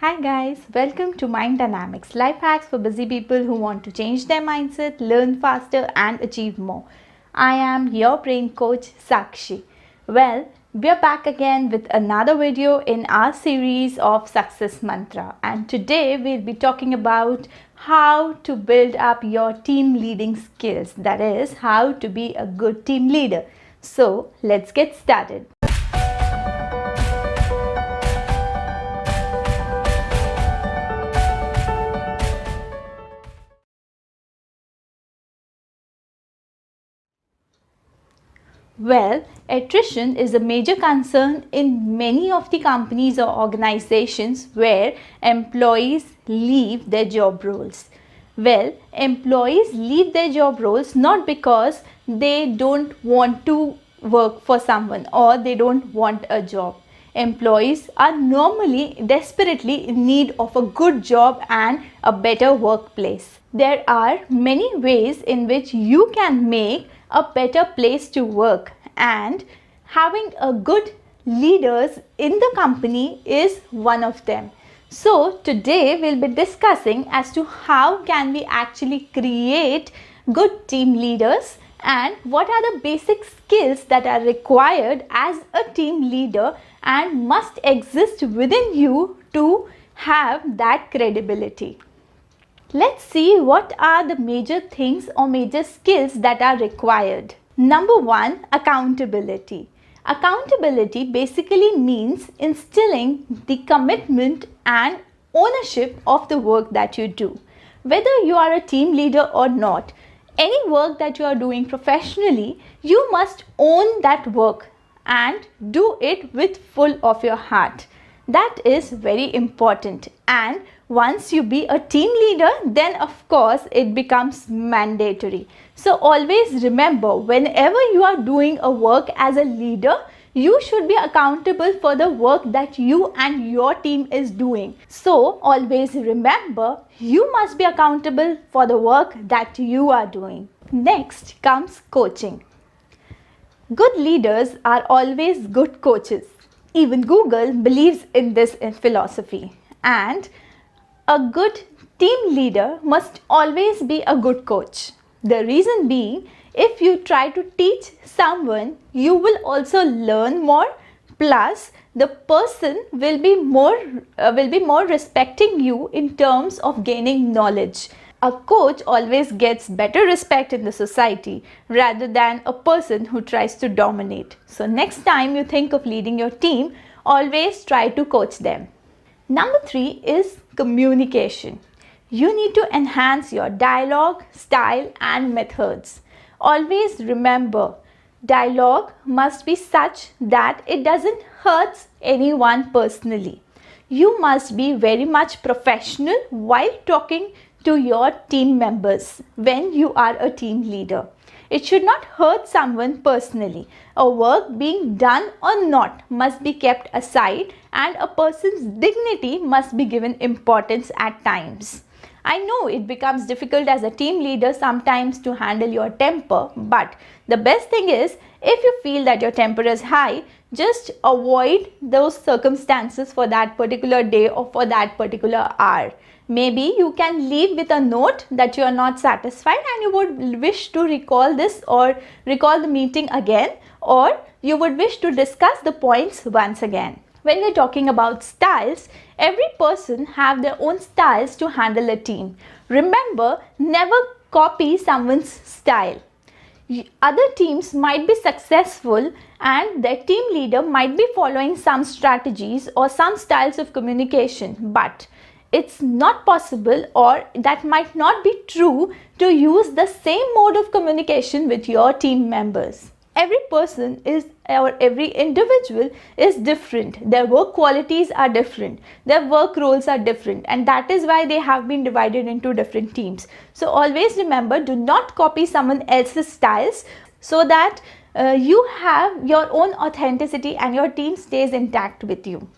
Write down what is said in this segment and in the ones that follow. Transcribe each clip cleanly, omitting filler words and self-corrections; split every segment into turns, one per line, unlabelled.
Hi guys, welcome to Mind Dynamics, life hacks for busy people who want to change their mindset, learn faster and achieve more. I am your brain coach Sakshi. Well, we are back again with another video in our series of Success Mantra, and today we'll be talking about how to build up your team leading skills, that is, how to be a good team leader. So let's get started. Well, attrition is a major concern in many of the companies or organizations where employees leave their job roles. Well, employees leave their job roles not because they don't want to work for someone or they don't want a job. Employees are normally desperately in need of a good job and a better workplace. There are many ways in which you can make a better place to work, and having a good leaders in the company is one of them. So today we'll be discussing as to how can we actually create good team leaders and what are the basic skills that are required as a team leader and must exist within you to have that credibility. Let's see what are the major things or major skills that are required. Number one, accountability. Accountability basically means instilling the commitment and ownership of the work that you do. Whether you are a team leader or not, any work that you are doing professionally, you must own that work and do it with full of your heart. That is very important, and once you be a team leader, then of course it becomes mandatory. So always remember, whenever you are doing a work as a leader, you should be accountable for the work that you and your team is doing. So always remember, you must be accountable for the work that you are doing. Next comes coaching. Good leaders are always good coaches. Even Google believes in this philosophy, and a good team leader must always be a good coach. The reason being, if you try to teach someone, you will also learn more, plus the person will be more respecting you in terms of gaining knowledge. A coach always gets better respect in the society rather than a person who tries to dominate. So next time you think of leading your team, always try to coach them. Number 3 is communication. You need to enhance your dialogue, style and methods. Always remember, dialogue must be such that it doesn't hurt anyone personally. You must be very much professional while talking to your team members when you are a team leader. It should not hurt someone personally. A work being done or not must be kept aside, and a person's dignity must be given importance at times. I know it becomes difficult as a team leader sometimes to handle your temper, but the best thing is, if you feel that your temper is high, just avoid those circumstances for that particular day or for that particular hour. Maybe you can leave with a note that you are not satisfied and you would wish to recall this or recall the meeting again, or you would wish to discuss the points once again. When we're talking about styles, every person have their own styles to handle a team. Remember, never copy someone's style. Other teams might be successful and their team leader might be following some strategies or some styles of communication, but it's not possible, or that might not be true, to use the same mode of communication with your team members. Every person is, or every individual is different. Their work qualities are different. Their work roles are different, and that is why they have been divided into different teams. So always remember, do not copy someone else's styles so that you have your own authenticity and your team stays intact with you.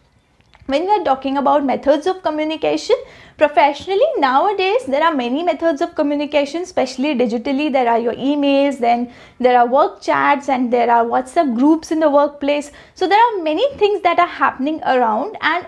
When we are talking about methods of communication, professionally nowadays there are many methods of communication, especially digitally. There are your emails, then there are work chats, and there are WhatsApp groups in the workplace. So there are many things that are happening around, and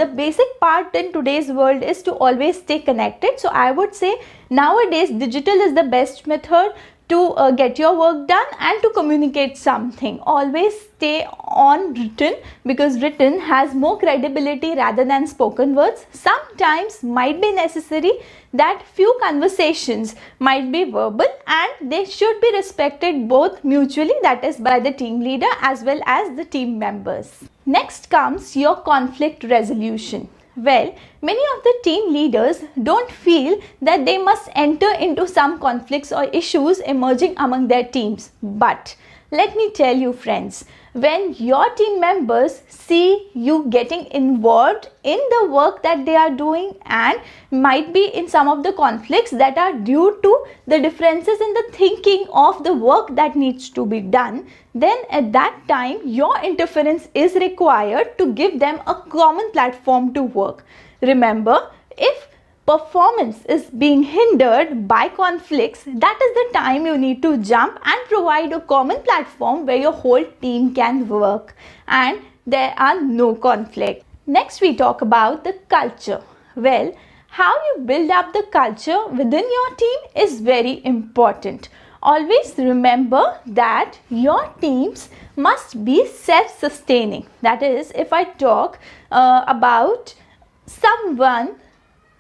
the basic part in today's world is to always stay connected. So I would say nowadays digital is the best method to get your work done and to communicate something. Always stay on written, because written has more credibility rather than spoken words. Sometimes might be necessary that few conversations might be verbal, and they should be respected both mutually, that is by the team leader as well as the team members. Next comes your conflict resolution. Well, many of the team leaders don't feel that they must enter into some conflicts or issues emerging among their teams. But let me tell you, friends, when your team members see you getting involved in the work that they are doing, and might be in some of the conflicts that are due to the differences in the thinking of the work that needs to be done, then at that time your interference is required to give them a common platform to work. Remember, if performance is being hindered by conflicts, that is the time you need to jump and provide a common platform where your whole team can work and there are no conflicts. Next, we talk about the culture. Well, how you build up the culture within your team is very important. Always remember that your teams must be self-sustaining. That is, if I talk about someone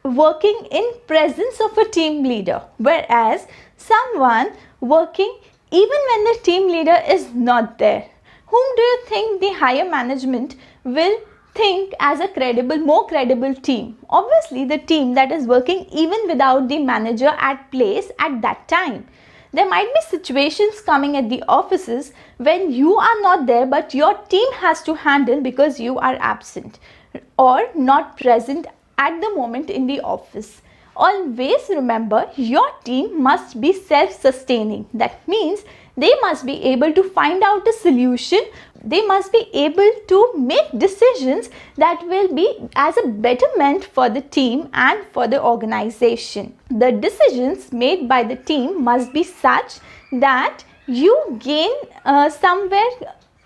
working in presence of a team leader, whereas someone working even when the team leader is not there, whom do you think the higher management will think as a credible, more credible team? Obviously the team that is working even without the manager at place at that time. There might be situations coming at the offices when you are not there, but your team has to handle because you are absent or not present at the moment in the office. Always remember, your team must be self-sustaining. That means they must be able to find out a solution. They must be able to make decisions that will be as a betterment for the team and for the organization. The decisions made by the team must be such that you gain somewhere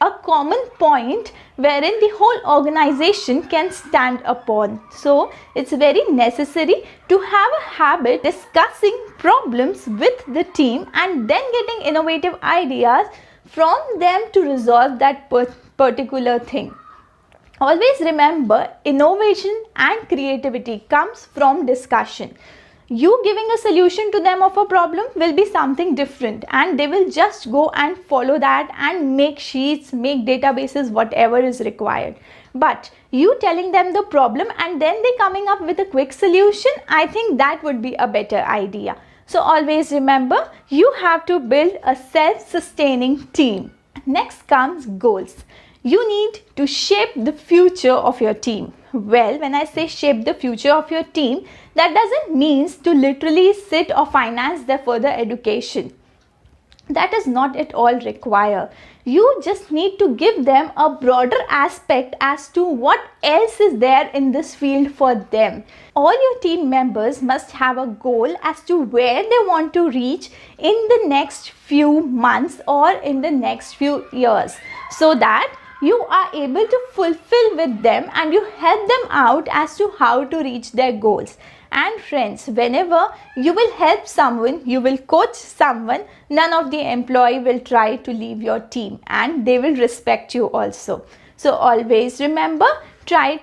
a common point wherein the whole organization can stand upon. So it's very necessary to have a habit discussing problems with the team and then getting innovative ideas from them to resolve that particular thing. Always remember, innovation and creativity comes from discussion. You giving a solution to them of a problem will be something different, and they will just go and follow that and make sheets, make databases, whatever is required. But you telling them the problem and then they coming up with a quick solution, I think that would be a better idea. So always remember, you have to build a self-sustaining team. Next comes goals. You need to shape the future of your team. Well, when I say shape the future of your team, that doesn't mean to literally sit or finance their further education. That is not at all required. You just need to give them a broader aspect as to what else is there in this field for them. All your team members must have a goal as to where they want to reach in the next few months or in the next few years, so that you are able to fulfill with them and you help them out as to how to reach their goals. And friends, whenever you will help someone, you will coach someone, none of the employee will try to leave your team and they will respect you also. So always remember, try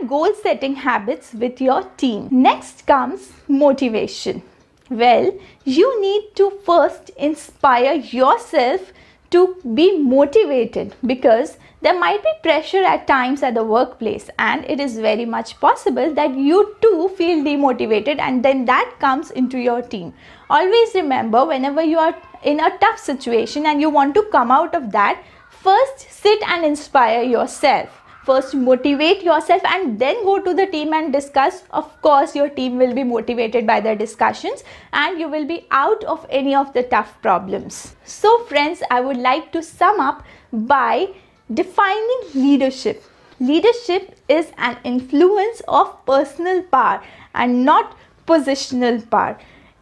goal setting habits with your team. Next comes motivation. Well, you need to first inspire yourself to be motivated, because there might be pressure at times at the workplace and it is very much possible that you too feel demotivated, and then that comes into your team. Always remember, whenever you are in a tough situation and you want to come out of that, first sit and inspire yourself. First motivate yourself and then go to the team and discuss. Of course, your team will be motivated by the discussions and you will be out of any of the tough problems. So friends, I would like to sum up by defining leadership. Leadership is an influence of personal power and not positional power.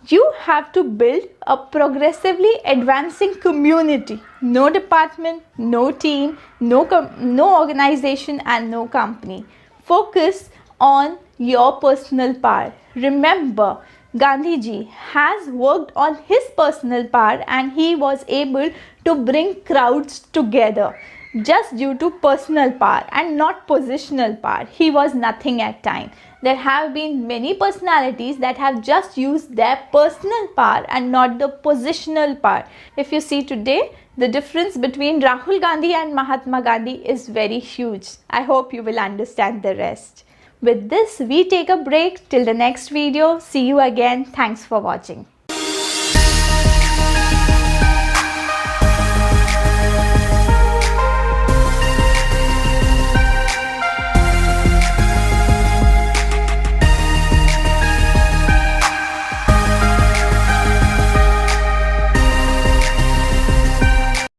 You have to build a progressively advancing community. No department, no team, no organization and no company. Focus on your personal power. Remember, Gandhiji has worked on his personal power and he was able to bring crowds together just due to personal power and not positional power. He was nothing at time. There have been many personalities that have just used their personal power and not the positional power. If you see today, the difference between Rahul Gandhi and Mahatma Gandhi is very huge. I hope you will understand the rest. With this, we take a break till the next video. See you again. Thanks for watching.